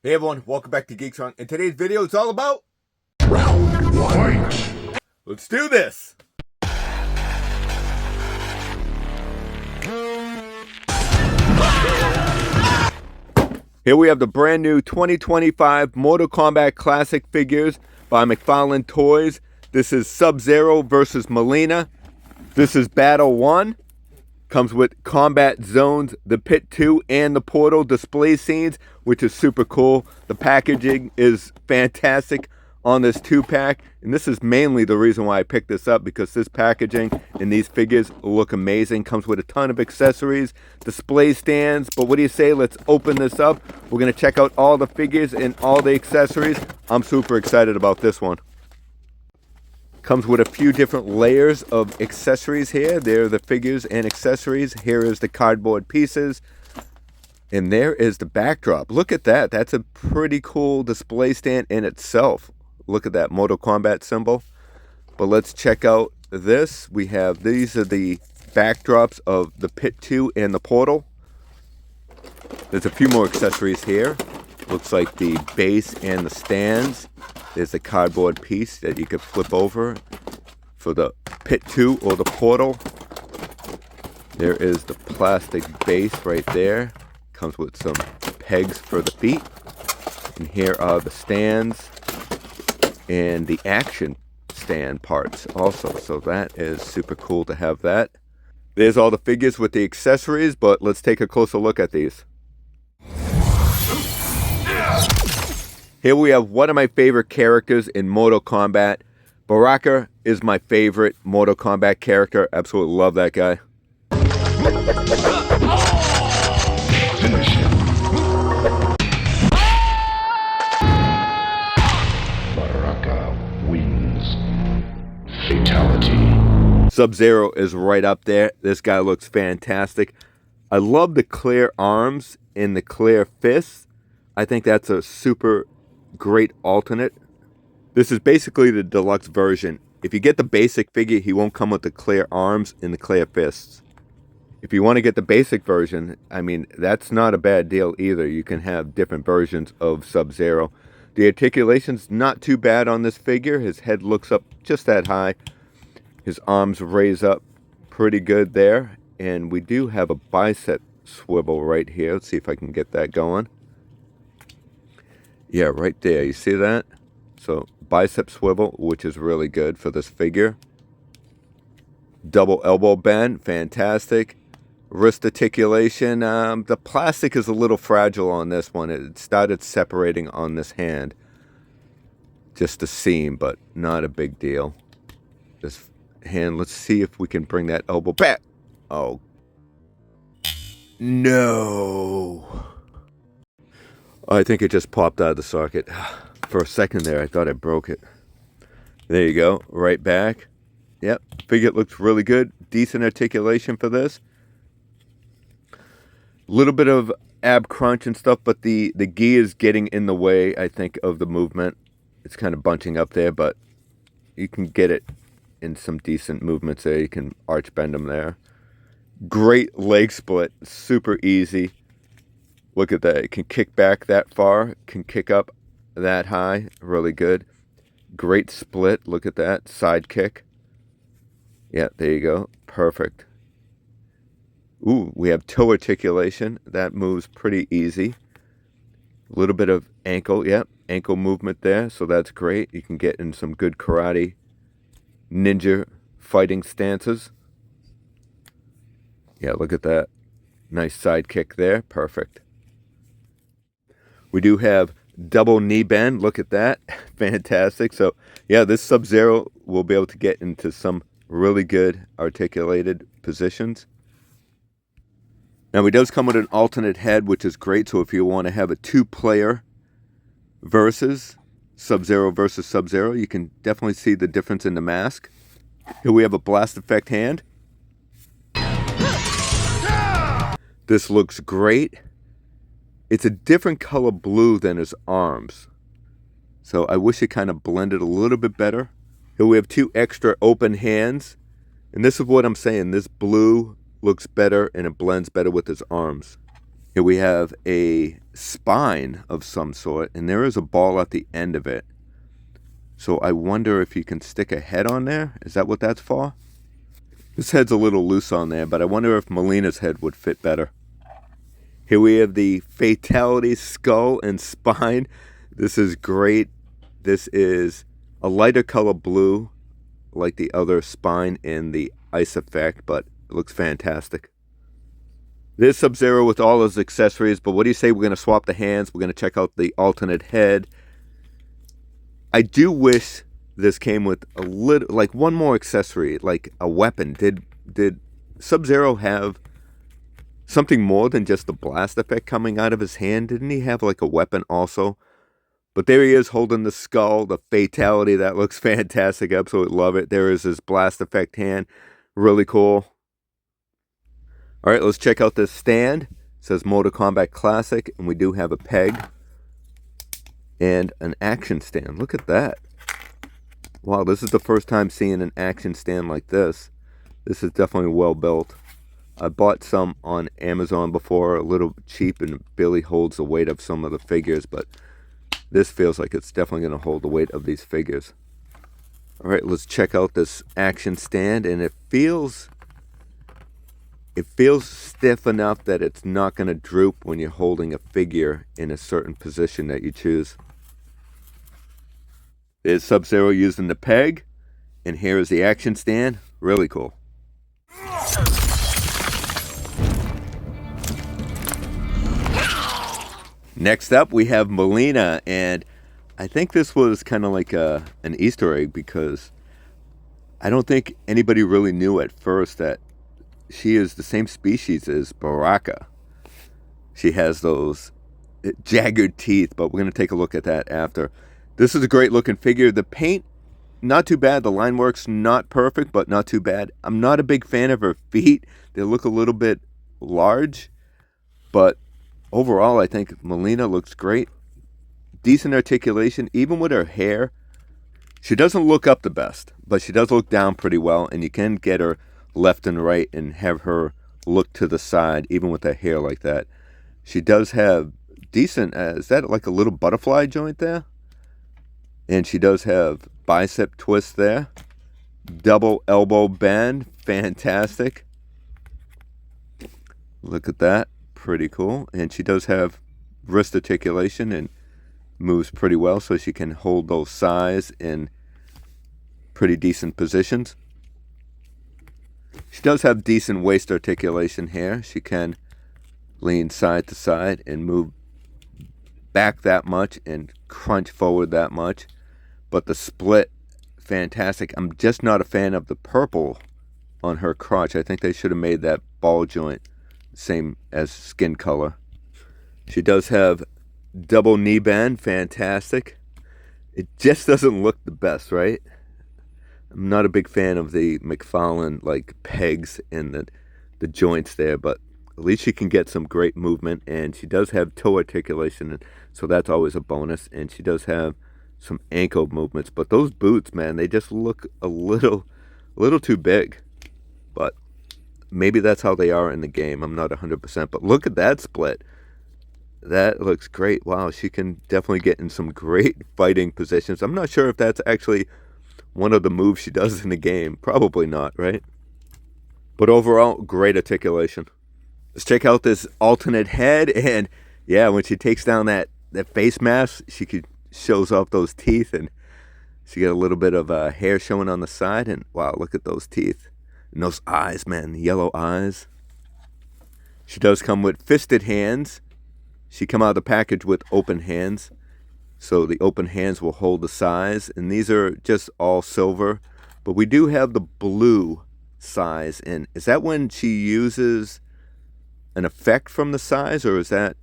Hey everyone, welcome back to Geekstrong, and today's video is all about Round one. Fight! Let's do this! Here we have the brand new 2025 Mortal Kombat Classic figures by McFarlane Toys. This is Subzero versus Mileena. This is Battle 1. Comes with combat zones, the pit 2, and the portal display scenes, which is super cool. The packaging is fantastic on this 2-pack, and this is mainly the reason why I picked this up, because this packaging and these figures look amazing. Comes with a ton of accessories, display stands, but what do you say, let's open this up. We're going to check out all the figures and all the accessories. I'm super excited about this one. Comes with a few different layers of accessories here. There are the figures and accessories. Here is the cardboard pieces. And there is the backdrop. Look at that. That's a pretty cool display stand in itself. Look at that Mortal Kombat symbol. But let's check out this. We have, these are the backdrops of the Pit 2 and the portal. There's a few more accessories here. Looks like the base and the stands. There's a cardboard piece that you could flip over for the Pit 2 or the portal. There is the plastic base right there. Comes with some pegs for the feet. And here are the stands and the action stand parts also. So that is super cool to have that. There's all the figures with the accessories, but let's take a closer look at these. Here we have one of my favorite characters in Mortal Kombat. Baraka is my favorite Mortal Kombat character. Absolutely love that guy. Finish him. Baraka wins. Fatality. Sub-Zero is right up there. This guy looks fantastic. I love the clear arms and the clear fists. I think that's a super great alternate. This is basically the deluxe version. If you get the basic figure, he won't come with the clear arms and the clear fists. If you want to get the basic version, I mean, that's not a bad deal either. You can have different versions of Sub-Zero. The articulation's not too bad on this figure. His head looks up just that high. His arms raise up pretty good there. And we do have a bicep swivel right here. Let's see if I can get that going. Yeah, right there. You see that? So, bicep swivel, which is really good for this figure. Double elbow bend, fantastic. Wrist articulation. The plastic is a little fragile on this one. It started separating on this hand. Just a seam, but not a big deal. This hand, let's see if we can bring that elbow back. Oh. No. I think it just popped out of the socket. For a second there, I thought I broke it. There you go. Right back. Yep. Figure looks really good. Decent articulation for this. A little bit of ab crunch and stuff, but the gi is getting in the way, I think, of the movement. It's kind of bunching up there, but you can get it in some decent movements there. You can arch bend them there. Great leg split. Super easy. Look at that. It can kick back that far. Can kick up that high. Really good. Great split. Look at that. Side kick. Yeah, there you go. Perfect. Ooh, we have toe articulation. That moves pretty easy. A little bit of ankle. Yep, ankle movement there. So that's great. You can get in some good karate, ninja fighting stances. Yeah, look at that. Nice side kick there. Perfect. We do have double knee bend. Look at that. Fantastic. So, yeah, this Sub-Zero will be able to get into some really good articulated positions. Now, he does come with an alternate head, which is great. So if you want to have a 2-player versus Sub-Zero versus Sub-Zero, you can definitely see the difference in the mask. Here we have a blast effect hand. This looks great. It's a different color blue than his arms. So I wish it kind of blended a little bit better. Here we have 2 extra open hands. And this is what I'm saying. This blue looks better and it blends better with his arms. Here we have a spine of some sort, and there is a ball at the end of it. So I wonder if you can stick a head on there. Is that what that's for? This head's a little loose on there, but I wonder if Mileena's head would fit better. Here we have the Fatality skull and spine. This is great. This is a lighter color blue, like the other spine in the ice effect, but it looks fantastic. There's Sub-Zero with all his accessories, but what do you say we're going to swap the hands? We're going to check out the alternate head. I do wish this came with a little, like one more accessory, like a weapon. Did Sub-Zero have something more than just the blast effect coming out of his hand? Didn't he have like a weapon also? But there he is holding the skull, the Fatality. That looks fantastic. Absolutely love it. There is his blast effect hand. Really cool. All right, let's check out this stand. It says Mortal Kombat Classic, and we do have a peg and an action stand. Look at that. Wow, this is the first time seeing an action stand like this. This is definitely well built. I bought some on Amazon before, a little cheap, and it barely holds the weight of some of the figures, but this feels like it's definitely going to hold the weight of these figures. All right, let's check out this action stand, and it feels stiff enough that it's not going to droop when you're holding a figure in a certain position that you choose. There's Sub-Zero using the peg, and here is the action stand. Really cool. Next up, we have Mileena, and I think this was kind of like an Easter egg, because I don't think anybody really knew at first that she is the same species as Baraka. She has those jagged teeth, but we're going to take a look at that after. This is a great looking figure. The paint, not too bad. The line work's not perfect, but not too bad. I'm not a big fan of her feet. They look a little bit large, but overall, I think Mileena looks great. Decent articulation, even with her hair. She doesn't look up the best, but she does look down pretty well, and you can get her left and right and have her look to the side, even with her hair like that. She does have decent, is that like a little butterfly joint there? And she does have bicep twist there. Double elbow bend, fantastic. Look at that, pretty cool. And she does have wrist articulation and moves pretty well, so she can hold those sides in pretty decent positions. She does have decent waist articulation here. She can lean side to side and move back that much and crunch forward that much. But the split, fantastic. I'm just not a fan of the purple on her crotch. I think they should have made that ball joint same as skin color. She does have double knee bend, fantastic. It just doesn't look the best, right? I'm not a big fan of the McFarlane like pegs and the joints there, but at least she can get some great movement, and she does have toe articulation, so that's always a bonus. And she does have some ankle movements, but those boots, man, they just look a little too big. But maybe that's how they are in the game. I'm not 100%, but look at that split. That looks great. Wow, she can definitely get in some great fighting positions. I'm not sure if that's actually one of the moves she does in the game. Probably not, right? But overall, great articulation. Let's check out this alternate head, and yeah, when she takes down that face mask, she shows off those teeth, and she got a little bit of hair showing on the side, and wow, look at those teeth. And those eyes, man, yellow eyes. She does come with fisted hands. She come out of the package with open hands. So the open hands will hold the size. And these are just all silver. But we do have the blue size. And is that when she uses an effect from the size? Or is that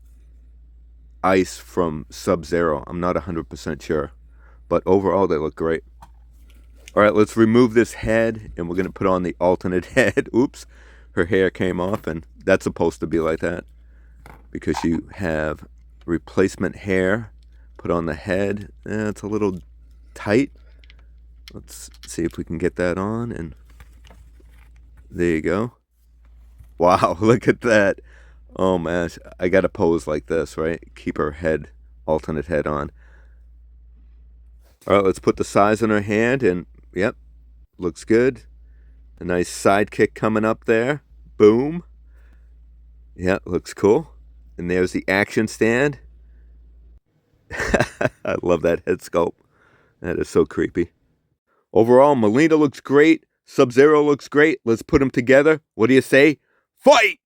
ice from Sub-Zero? I'm not 100% sure. But overall, they look great. All right, let's remove this head, and we're going to put on the alternate head. Oops, her hair came off, and that's supposed to be like that because you have replacement hair put on the head. It's a little tight. Let's see if we can get that on, and there you go. Wow, look at that. Oh man, I gotta pose like this, right? Keep her head, alternate head on. All right, let's put the size in her hand, and yep, looks good. A nice sidekick coming up there. Boom. Yeah, looks cool. And there's the action stand. I love that head sculpt. That is so creepy. Overall, Mileena looks great. Subzero looks great. Let's put them together. What do you say? Fight!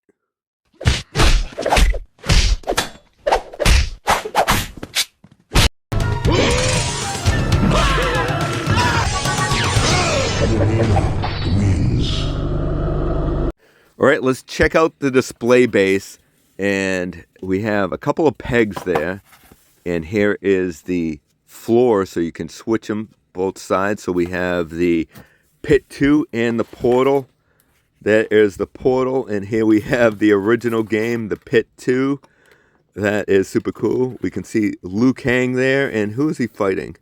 Wins. All right, let's check out the display base. And we have a couple of pegs there. And here is the floor, so you can switch them both sides. So we have the Pit 2 and the portal. That is the portal. And here we have the original game, the Pit 2. That is super cool. We can see Liu Kang there. And who is he fighting?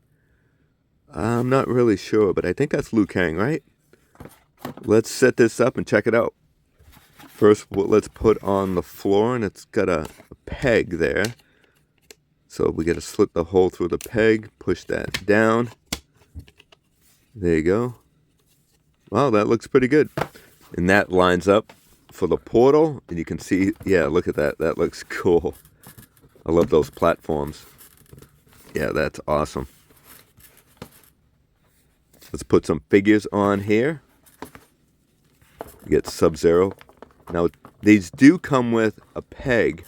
I'm not really sure, but I think that's Liu Kang, right? Let's set this up and check it out. First, let's put on the floor, and it's got a peg there. So we got to slit the hole through the peg, push that down. There you go. Wow, that looks pretty good. And that lines up for the portal, and you can see, yeah, look at that. That looks cool. I love those platforms. Yeah, that's awesome. Let's put some figures on here. We get Subzero. Now, these do come with a peg,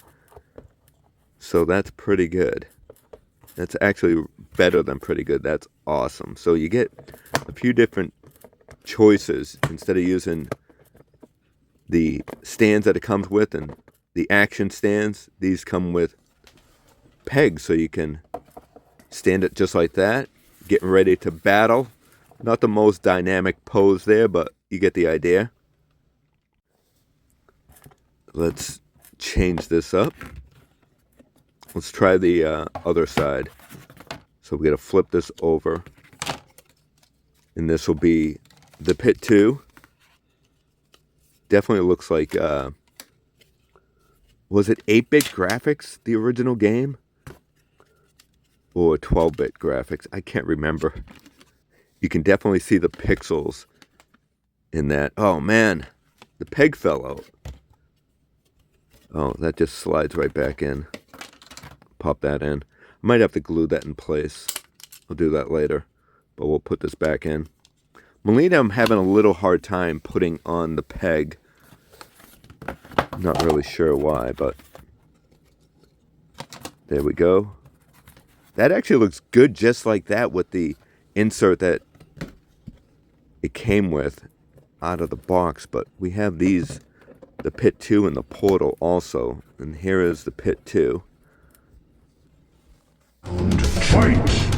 so that's pretty good. That's actually better than pretty good. That's awesome. So you get a few different choices instead of using the stands that it comes with and the action stands. These come with pegs, so you can stand it just like that, getting ready to battle. Not the most dynamic pose there, but you get the idea. Let's change this up. Let's try the other side. So we got to flip this over. And this will be the Pit 2. Definitely looks like, was it 8-bit graphics, the original game? Or 12-bit graphics? I can't remember. You can definitely see the pixels in that. Oh man, the peg fell out. Oh, that just slides right back in. Pop that in. I might have to glue that in place. I'll do that later. But we'll put this back in. Mileena, I'm having a little hard time putting on the peg. I'm not really sure why, but there we go. That actually looks good just like that with the insert that it came with out of the box. But we have these, the Pit 2 and the portal also. And here is the Pit 2. And fight!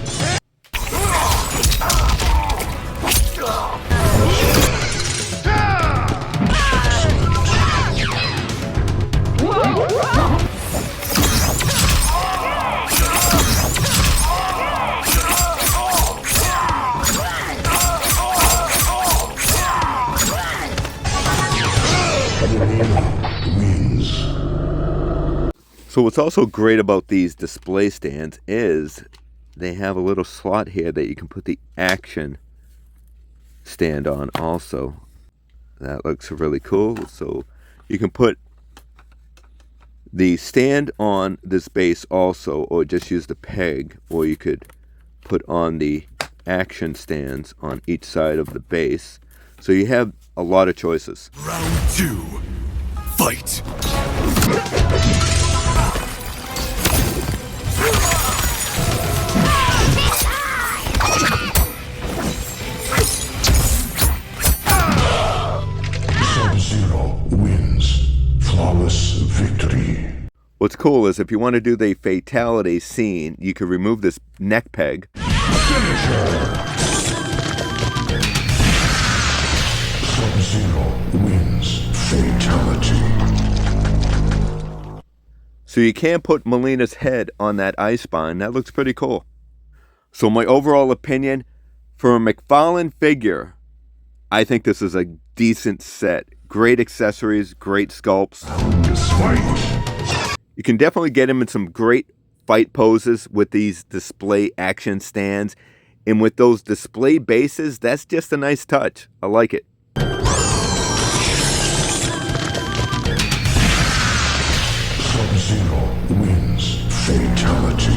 Wins. So what's also great about these display stands is they have a little slot here that you can put the action stand on also. That looks really cool. So you can put the stand on this base also, or just use the peg, or you could put on the action stands on each side of the base. So you have a lot of choices. Round 2. Fight! Subzero wins. Flawless victory. What's cool is if you want to do the fatality scene, you can remove this neck peg. Subzero wins. Fatality. So you can put Mileena's head on that eye spine. That looks pretty cool. So my overall opinion, for a McFarlane figure, I think this is a decent set. great accessories, great sculpts. Fight! You can definitely get him in some great fight poses with these display action stands. And with those display bases, that's just a nice touch. I like it. Sub-Zero wins. Fatality.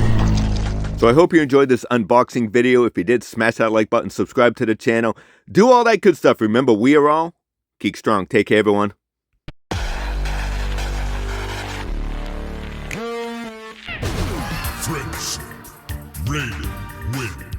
So I hope you enjoyed this unboxing video. If you did, smash that like button, subscribe to the channel, do all that good stuff. Remember, we are all Geek Strong. Take care, everyone. Friendship. Raiden wins.